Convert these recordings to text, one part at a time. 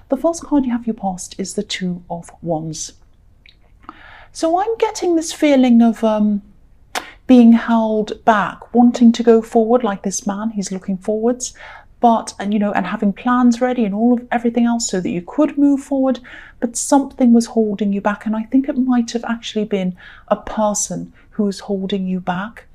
The first card you have your past is the Two of Wands. So I'm getting this feeling of being held back, wanting to go forward like this man. He's looking forwards, and having plans ready and everything else so that you could move forward, but something was holding you back. And I think it might have actually been a person who was holding you back.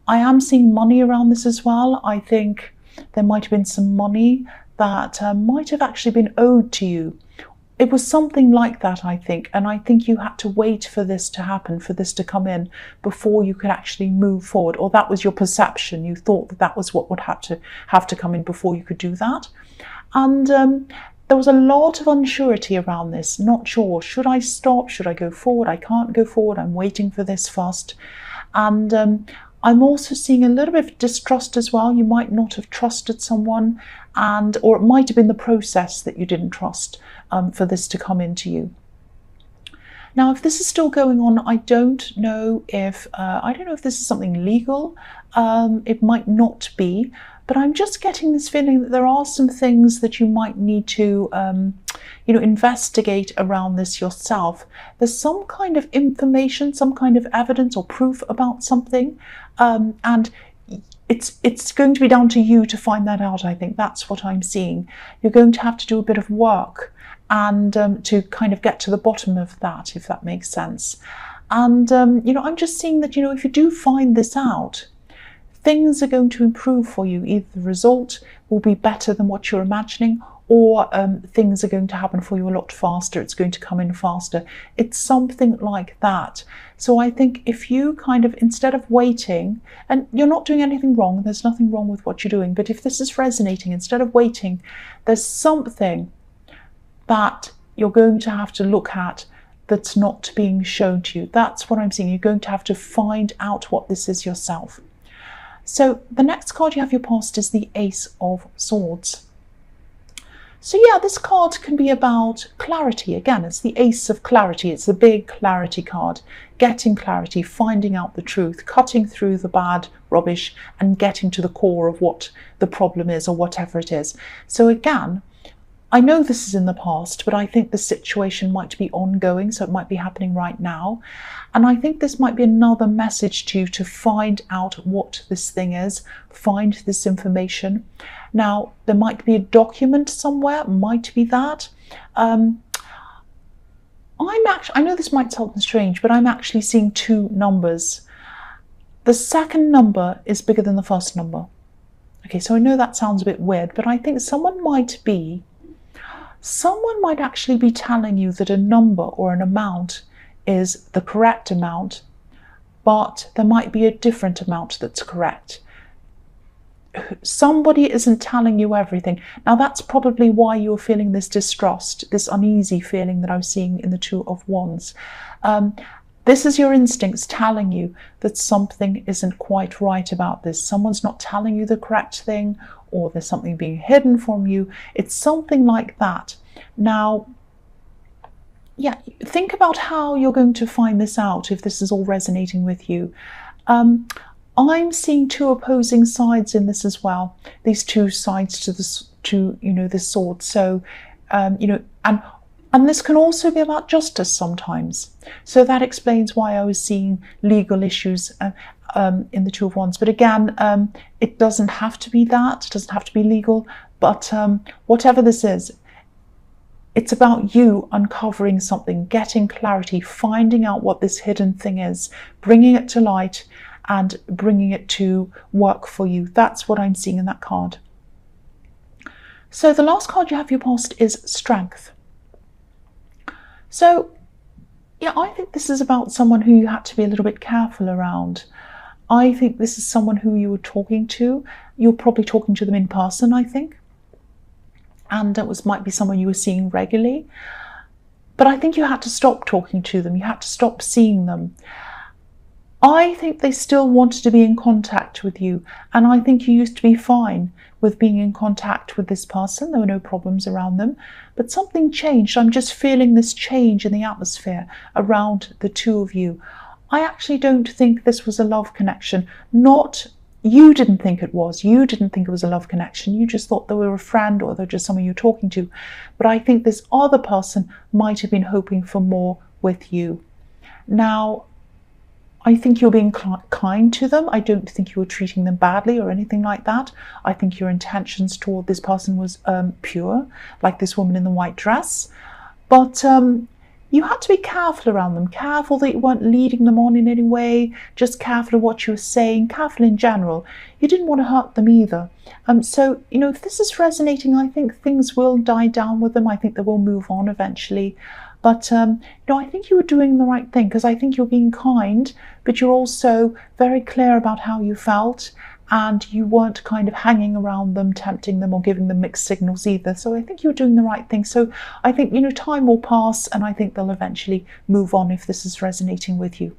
I am seeing money around this as well. I think there might have been some money that might have actually been owed to you. It was something like that, I think, and I think you had to wait for this to happen, for this to come in before you could actually move forward, or that was your perception. You thought that was what would have to come in before you could do that. And there was a lot of unsurety around this. Not sure, should I stop? Should I go forward? I can't go forward. I'm waiting for this first. And I'm also seeing a little bit of distrust as well. You might not have trusted someone, or it might have been the process that you didn't trust for this to come into you. Now, if this is still going on, I don't know if this is something legal. It might not be, but I'm just getting this feeling that there are some things that you might need to investigate around this yourself. There's some kind of information, some kind of evidence or proof about something, and it's going to be down to you to find that out. I think that's what I'm seeing. You're going to have to do a bit of work and to kind of get to the bottom of that, if that makes sense. And I'm just seeing that if you do find this out, things are going to improve for you. Either the result will be better than what you're imagining, or things are going to happen for you a lot faster. It's going to come in faster. It's something like that. So I think if you kind of, instead of waiting, and you're not doing anything wrong, there's nothing wrong with what you're doing, but if this is resonating, instead of waiting, there's something that you're going to have to look at that's not being shown to you. That's what I'm seeing. You're going to have to find out what this is yourself. So the next card you have your past is the Ace of Swords. So yeah, this card can be about clarity. Again, it's the Ace of Clarity. It's the big clarity card. Getting clarity, finding out the truth, cutting through the bad rubbish and getting to the core of what the problem is or whatever it is. So again, I know this is in the past, but I think the situation might be ongoing, so it might be happening right now. And I think this might be another message to you to find out what this thing is, find this information. Now, there might be a document somewhere, might be that. I know this might sound strange, but I'm actually seeing two numbers. The second number is bigger than the first number. Okay, so I know that sounds a bit weird, but I think someone might actually be telling you that a number or an amount is the correct amount, but there might be a different amount that's correct. Somebody isn't telling you everything. Now, that's probably why you're feeling this distrust, this uneasy feeling that I'm seeing in the Two of Wands. This is your instincts telling you that something isn't quite right about this. Someone's not telling you the correct thing, or there's something being hidden from you. It's something like that. Now, yeah, think about how you're going to find this out if this is all resonating with you. I'm seeing two opposing sides in this as well. These two sides to this sword. So, and this can also be about justice sometimes. So that explains why I was seeing legal issues in the Two of Wands. But again, it doesn't have to be that. It doesn't have to be legal. But whatever this is, it's about you uncovering something, getting clarity, finding out what this hidden thing is, bringing it to light, and bringing it to work for you. That's what I'm seeing in that card. So the last card you have for your past is Strength. So yeah, I think this is about someone who you had to be a little bit careful around. I think this is someone who you were talking to. You're probably talking to them in person, I think. And it might be someone you were seeing regularly. But I think you had to stop talking to them. You had to stop seeing them. I think they still wanted to be in contact with you. And I think you used to be fine with being in contact with this person. There were no problems around them. But something changed. I'm just feeling this change in the atmosphere around the two of you. I actually don't think this was a love connection. Not you didn't think it was. You didn't think it was a love connection. You just thought they were a friend or they're just someone you're talking to. But I think this other person might have been hoping for more with you. Now, I think you're being kind to them. I don't think you were treating them badly or anything like that. I think your intentions toward this person was pure, like this woman in the white dress. But you had to be careful around them, careful that you weren't leading them on in any way, just careful of what you were saying, careful in general. You didn't want to hurt them either. So, if this is resonating, I think things will die down with them. I think they will move on eventually. But, I think you were doing the right thing, because I think you're being kind, but you're also very clear about how you felt, and you weren't kind of hanging around them, tempting them or giving them mixed signals either. So I think you're doing the right thing. So I think, time will pass, and I think they'll eventually move on if this is resonating with you.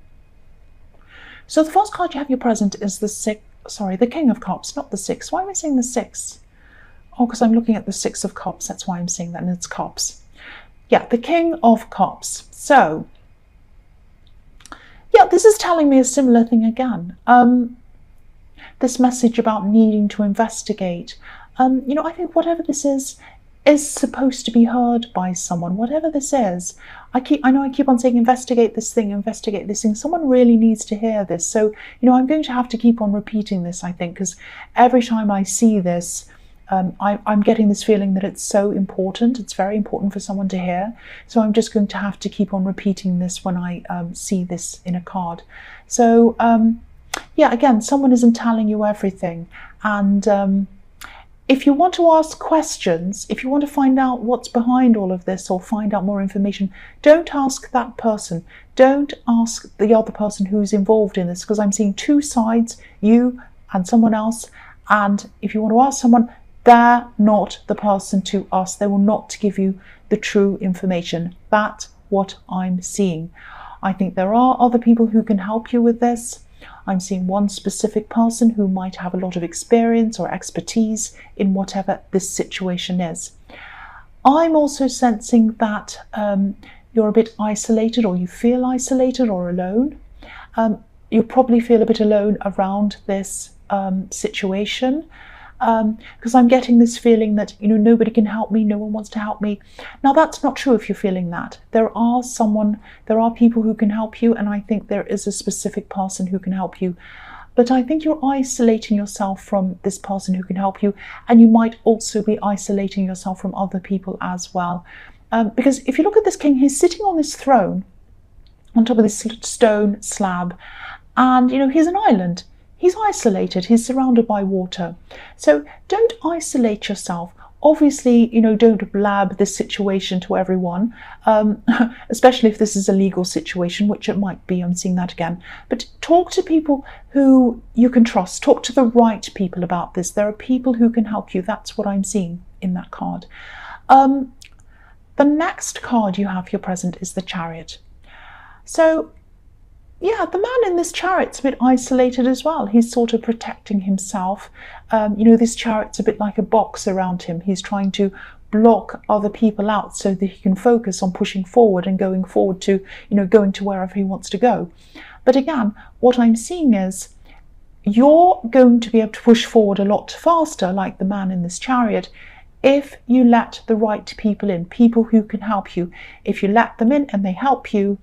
So the first card you have your present is the King of Cups, not the Six. Why am I saying the Six? Oh, because I'm looking at the Six of Cups. That's why I'm saying that, and it's Cups. Yeah, the King of Cups. So, yeah, this is telling me a similar thing again. This message about needing to investigate. I think whatever this is supposed to be heard by someone. Whatever this is, I know I keep on saying investigate this thing. Someone really needs to hear this. So, I'm going to have to keep on repeating this, I think, because every time I see this, I'm getting this feeling that it's so important. It's very important for someone to hear. So I'm just going to have to keep on repeating this when I see this in a card. So, yeah, again, someone isn't telling you everything. And if you want to ask questions, if you want to find out what's behind all of this or find out more information, don't ask that person. Don't ask the other person who's involved in this, because I'm seeing two sides, you and someone else. And if you want to ask someone, they're not the person to ask. They will not give you the true information. That's what I'm seeing. I think there are other people who can help you with this. I'm seeing one specific person who might have a lot of experience or expertise in whatever this situation is. I'm also sensing that you're a bit isolated, or you feel isolated or alone. You probably feel a bit alone around this situation. Because I'm getting this feeling that, nobody can help me, no one wants to help me. Now, that's not true if you're feeling that. There are people who can help you, and I think there is a specific person who can help you. But I think you're isolating yourself from this person who can help you, and you might also be isolating yourself from other people as well. Because if you look at this king, he's sitting on this throne on top of this stone slab, and, he's an island. He's isolated, he's surrounded by water. So don't isolate yourself. Obviously, don't blab this situation to everyone, especially if this is a legal situation, which it might be. I'm seeing that again. But talk to people who you can trust. Talk to the right people about this. There are people who can help you. That's what I'm seeing in that card. The next card you have here present is the Chariot. So, yeah, the man in this chariot's a bit isolated as well. He's sort of protecting himself. This chariot's a bit like a box around him. He's trying to block other people out so that he can focus on pushing forward and going forward to, going to wherever he wants to go. But again, what I'm seeing is you're going to be able to push forward a lot faster, like the man in this chariot, if you let the right people in, people who can help you. If you let them in and they help you,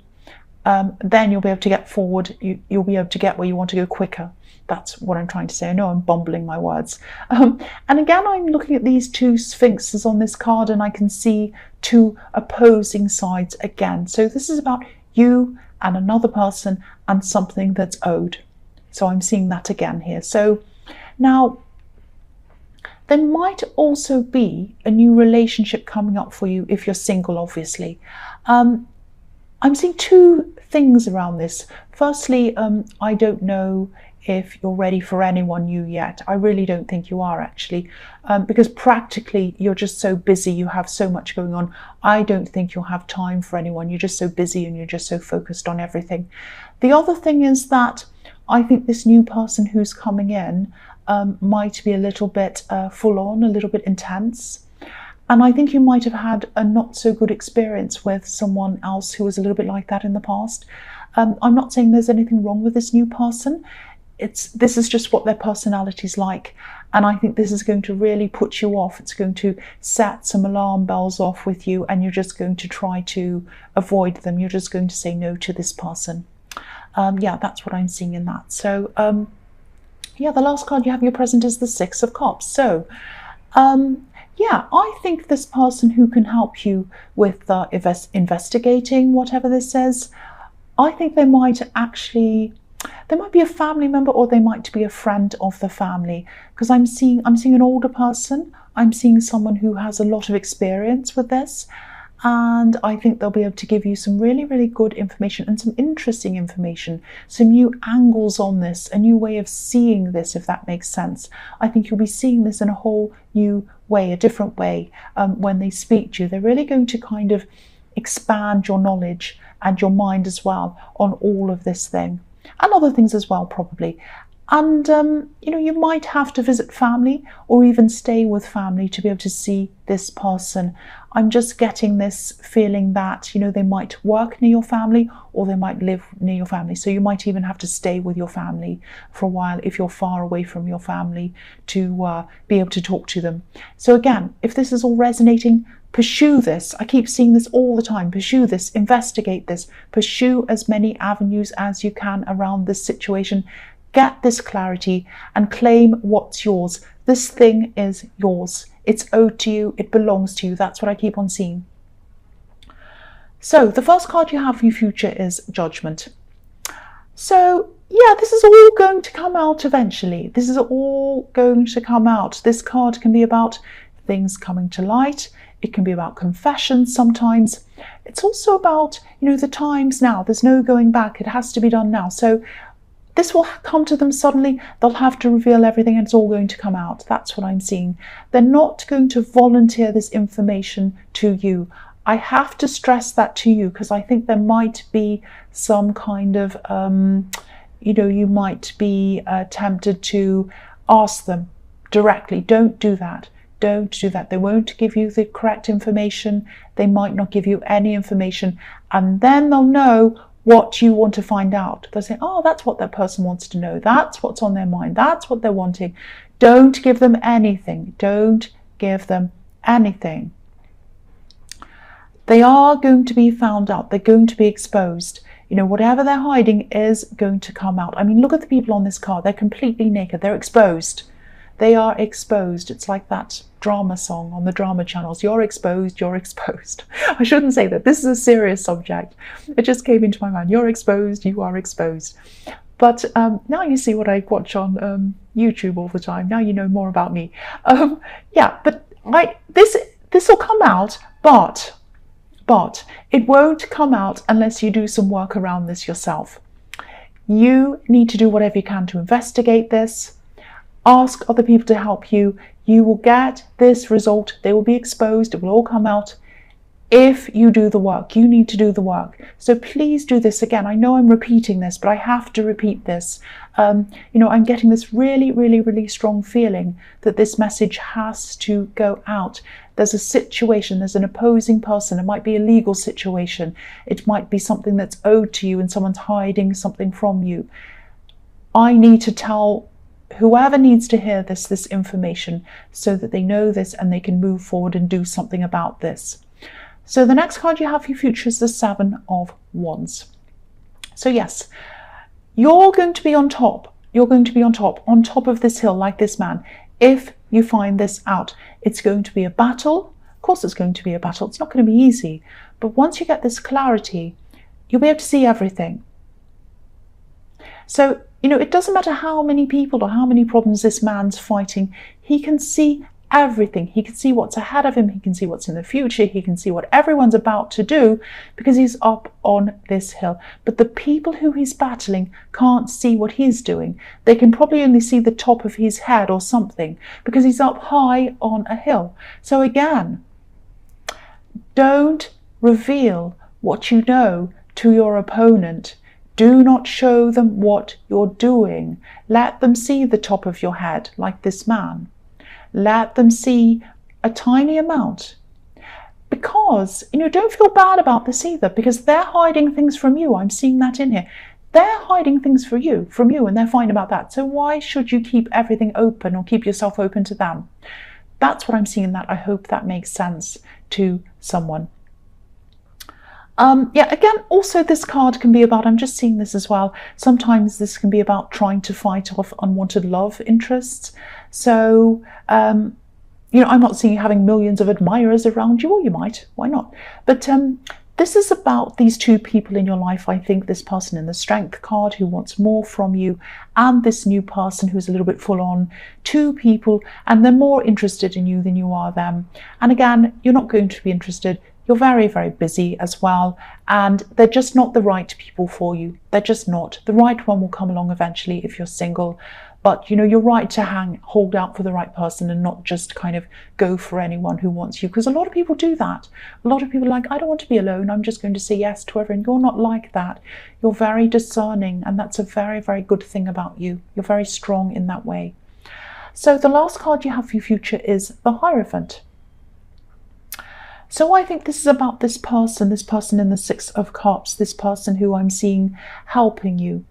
then you'll be able to get forward. You'll be able to get where you want to go quicker. That's what I'm trying to say. I know I'm bumbling my words. And again, I'm looking at these two sphinxes on this card, and I can see two opposing sides again. So this is about you and another person and something that's owed. So I'm seeing that again here. So now, there might also be a new relationship coming up for you if you're single, obviously. I'm seeing two things around this. Firstly, I don't know if you're ready for anyone new yet. I really don't think you are, actually, because practically you're just so busy. You have so much going on. I don't think you'll have time for anyone. You're just so busy and you're just so focused on everything. The other thing is that I think this new person who's coming in might be a little bit full on, a little bit intense. And I think you might have had a not so good experience with someone else who was a little bit like that in the past. I'm not saying there's anything wrong with this new person. this is just what their personality's like. And I think this is going to really put you off. It's going to set some alarm bells off with you, and you're just going to try to avoid them. You're just going to say no to this person. Yeah, that's what I'm seeing in that. So, yeah, the last card you have in your present is the Six of Cups. So, yeah, I think this person who can help you with investigating whatever this says, I think they might be a family member, or they might be a friend of the family, because I'm seeing an older person. I'm seeing someone who has a lot of experience with this, and I think they'll be able to give you some really, really good information and some interesting information, some new angles on this, a new way of seeing this, if that makes sense. I think you'll be seeing this in a whole new way, a different way, when they speak to you. They're really going to kind of expand your knowledge and your mind as well on all of this thing, and other things as well, probably. And you might have to visit family, or even stay with family, to be able to see this person. I'm just getting this feeling that they might work near your family, or they might live near your family. So you might even have to stay with your family for a while if you're far away from your family, to be able to talk to them. So again, if this is all resonating, pursue this. I keep seeing this all the time. Pursue this, investigate this, pursue as many avenues as you can around this situation. Get this clarity and claim what's yours. This thing is yours. It's owed to you. It belongs to you. That's what I keep on seeing. So the first card you have for your future is Judgment. So yeah, this is all going to come out eventually. This is all going to come out. This card can be about things coming to light. It can be about confessions sometimes. It's also about, the times now. There's no going back. It has to be done now. So this will come to them suddenly. They'll have to reveal everything, and it's all going to come out. That's what I'm seeing. They're not going to volunteer this information to you. I have to stress that to you, because I think there might be some kind of, you might be tempted to ask them directly. Don't do that. Don't do that. They won't give you the correct information. They might not give you any information. And then they'll know what you want to find out. They'll say, oh, that's what that person wants to know. That's what's on their mind. That's what they're wanting. Don't give them anything. Don't give them anything. They are going to be found out. They're going to be exposed. Whatever they're hiding is going to come out. I mean, look at the people on this card. They're completely naked. They're exposed. They are exposed. It's like that drama song on the drama channels. You're exposed, you're exposed. I shouldn't say that. This is a serious subject. It just came into my mind. You're exposed, you are exposed. But now you see what I watch on YouTube all the time. Now you know more about me. Yeah, but this will come out, but it won't come out unless you do some work around this yourself. You need to do whatever you can to investigate this. Ask other people to help you. You will get this result. They will be exposed. It will all come out if you do the work. You need to do the work. So please do this. Again, I know I'm repeating this, but I have to repeat this. I'm getting this really, really, really strong feeling that this message has to go out. There's a situation, there's an opposing person. It might be a legal situation. It might be something that's owed to you and someone's hiding something from you. I need to tell whoever needs to hear this information, so that they know this and they can move forward and do something about this. So the next card you have for your future is the Seven of Wands. So yes, you're going to be on top. You're going to be on top of this hill, like this man. If you find this out, it's going to be a battle. Of course it's going to be a battle. It's not going to be easy. But once you get this clarity, you'll be able to see everything. So, it doesn't matter how many people or how many problems this man's fighting. He can see everything. He can see what's ahead of him. He can see what's in the future. He can see what everyone's about to do, because he's up on this hill. But the people who he's battling can't see what he's doing. They can probably only see the top of his head or something, because he's up high on a hill. So again, don't reveal what you know to your opponent. Do not show them what you're doing. Let them see the top of your head, like this man. Let them see a tiny amount. Because, don't feel bad about this either, because they're hiding things from you. I'm seeing that in here. they're hiding things from you, and they're fine about that. So why should you keep everything open or keep yourself open to them? That's what I'm seeing in that. I hope that makes sense to someone. Yeah, again, also this card can be about, I'm just seeing this as well, sometimes this can be about trying to fight off unwanted love interests. So, I'm not seeing you having millions of admirers around you, or you might, why not? But this is about these two people in your life. I think this person in the Strength card who wants more from you, and this new person who's a little bit full on. Two people, and they're more interested in you than you are them. And again, you're not going to be interested. You're very, very busy as well, and they're just not the right people for you. They're just not. The right one will come along eventually if you're single, but you're right to hold out for the right person and not just kind of go for anyone who wants you, because a lot of people do that. A lot of people are like, I don't want to be alone, I'm just going to say yes to everyone. You're not like that. You're very discerning, and that's a very, very good thing about you. You're very strong in that way. So the last card you have for your future is the Hierophant. So I think this is about this person in the Six of Cups, this person who I'm seeing helping you.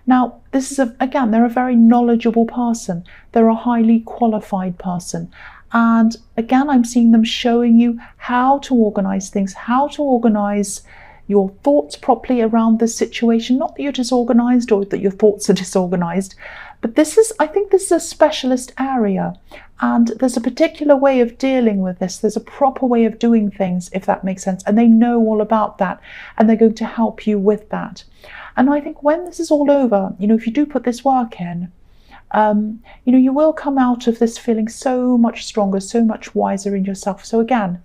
Now, this is, again, they're a very knowledgeable person. They're a highly qualified person. And again, I'm seeing them showing you how to organize things, how to organize your thoughts properly around this situation. Not that you're disorganized or that your thoughts are disorganized, but I think this is a specialist area, and there's a particular way of dealing with this. There's a proper way of doing things, if that makes sense, and they know all about that, and they're going to help you with that. And I think when this is all over, if you do put this work in, you will come out of this feeling so much stronger, so much wiser in yourself. So again,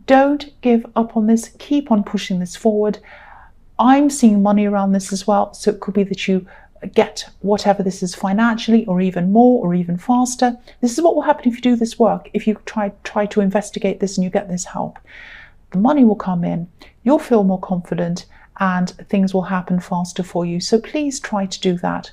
don't give up on this. Keep on pushing this forward. I'm seeing money around this as well. So it could be that you get whatever this is financially, or even more, or even faster. This is what will happen if you do this work. If you try to investigate this and you get this help, the money will come in. You'll feel more confident, and things will happen faster for you. So please try to do that.